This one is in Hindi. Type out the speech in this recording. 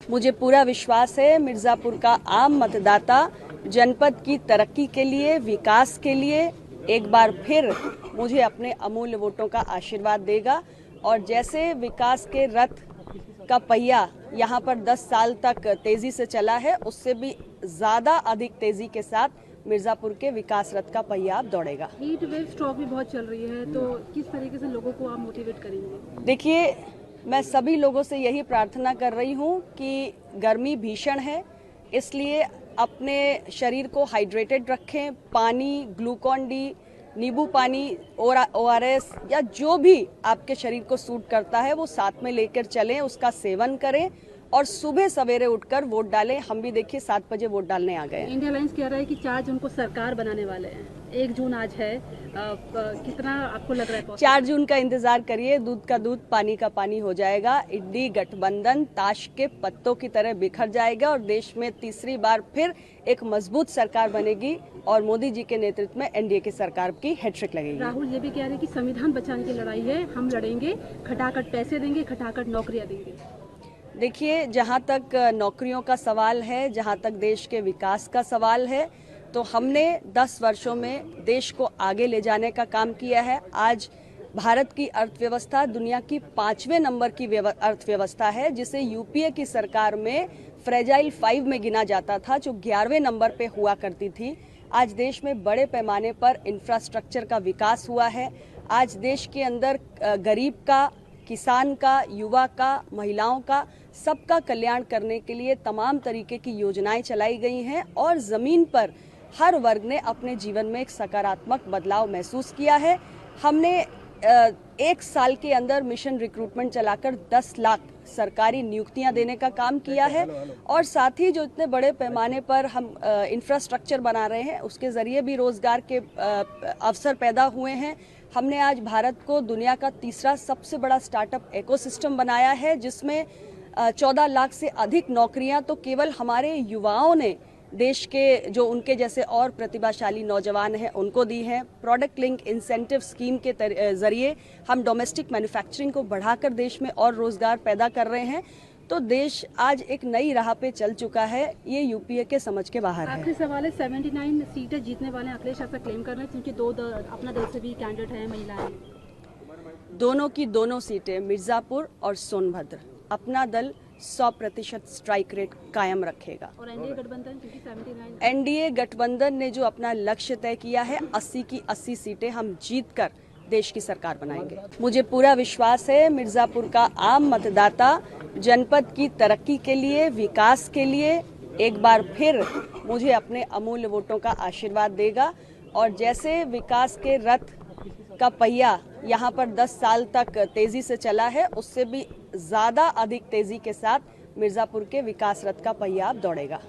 मुझे पूरा विश्वास है मिर्जापुर का आम मतदाता जनपद की तरक्की के लिए, विकास के लिए एक बार फिर मुझे अपने अमूल्य वोटों का आशीर्वाद देगा। और जैसे विकास के रथ का पहिया यहाँ पर 10 साल तक तेजी से चला है, उससे भी ज़्यादा अधिक तेजी के साथ मिर्जापुर के विकास रथ का पहिया अब दौड़ेगा। हीट वेव स्ट्रोक भी बहुत चल रही है, तो किस तरीके से लोगों को आप मोटिवेट करेंगे? देखिए, मैं सभी लोगों से यही प्रार्थना कर रही हूँ कि गर्मी भीषण है, इसलिए अपने शरीर को हाइड्रेटेड रखें। पानी, ग्लूकॉन डी, नींबू पानी, ORS या जो भी आपके शरीर को सूट करता है वो साथ में लेकर चलें, उसका सेवन करें और सुबह सवेरे उठकर वोट डालें। हम भी देखिए 7 बजे वोट डालने आ गए। इंडिया अलायंस कह रहा है कि 4 जून को सरकार बनाने वाले हैं। 1 जून आज है, कितना आपको लग रहा है? 4 जून का इंतजार करिए, दूध का दूध पानी का पानी हो जाएगा। इंडी गठबंधन ताश के पत्तों की तरह बिखर जाएगा और देश में तीसरी बार फिर एक मजबूत सरकार बनेगी और मोदी जी के नेतृत्व में NDA की सरकार की हैट्रिक लगेगी। राहुल ये भी कह रहे हैं कि संविधान बचाने की लड़ाई है, हम लड़ेंगे, खटाखट पैसे देंगे, खटाखट नौकरियां देंगे। देखिए, जहाँ तक नौकरियों का सवाल है, जहाँ तक देश के विकास का सवाल है, तो हमने 10 वर्षों में देश को आगे ले जाने का काम किया है। आज भारत की अर्थव्यवस्था दुनिया की 5वें नंबर की अर्थव्यवस्था है, जिसे UPA की सरकार में फ्रेजाइल 5 में गिना जाता था, जो 11वें नंबर पे हुआ करती थी। आज देश में बड़े पैमाने पर इंफ्रास्ट्रक्चर का विकास हुआ है। आज देश के अंदर गरीब का, किसान का, युवा का, महिलाओं का, सबका कल्याण करने के लिए तमाम तरीके की योजनाएं चलाई गई हैं और ज़मीन पर हर वर्ग ने अपने जीवन में एक सकारात्मक बदलाव महसूस किया है। हमने 1 साल के अंदर मिशन रिक्रूटमेंट चलाकर 10 लाख सरकारी नियुक्तियां देने का काम किया है और साथ ही जो इतने बड़े पैमाने पर हम इंफ्रास्ट्रक्चर बना रहे हैं, उसके ज़रिए भी रोज़गार के अवसर पैदा हुए हैं। हमने आज भारत को दुनिया का तीसरा सबसे बड़ा स्टार्टअप इकोसिस्टम बनाया है, जिसमें 14 लाख से अधिक नौकरियां तो केवल हमारे युवाओं ने देश के जो उनके जैसे और प्रतिभाशाली नौजवान हैं उनको दी हैं। प्रोडक्ट लिंक इंसेंटिव स्कीम के जरिए हम डोमेस्टिक मैन्युफैक्चरिंग को बढ़ाकर देश में और रोजगार पैदा कर रहे हैं। तो देश आज एक नई राह पे चल चुका है, ये UPA के समझ के बाहर है। आखिरी सवाल है, 79 सीटें जीतने वाले अखिलेश ऐसा क्लेम कर रहे हैं, क्योंकि 2 अपना दल से भी कैंडिडेट है, महिलाएं। दोनों की दोनों सीटें मिर्जापुर और सोनभद्र अपना दल 100% स्ट्राइक रेट कायम रखेगा। और NDA गठबंधन, क्योंकि 79 NDA गठबंधन ने जो अपना लक्ष्य तय किया है, 80 की 80 सीटें हम जीतकर देश की सरकार बनाएंगे। मुझे पूरा विश्वास है मिर्जापुर का आम मतदाता जनपद की तरक्की के लिए, विकास के लिए एक बार फिर मुझे अपने अमूल्य वोटों का आशीर्वाद देगा। और जैसे विकास के रथ का पहिया यहाँ पर 10 साल तक तेजी से चला है, उससे भी ज़्यादा अधिक तेजी के साथ मिर्जापुर के विकास रथ का पहिया अब दौड़ेगा।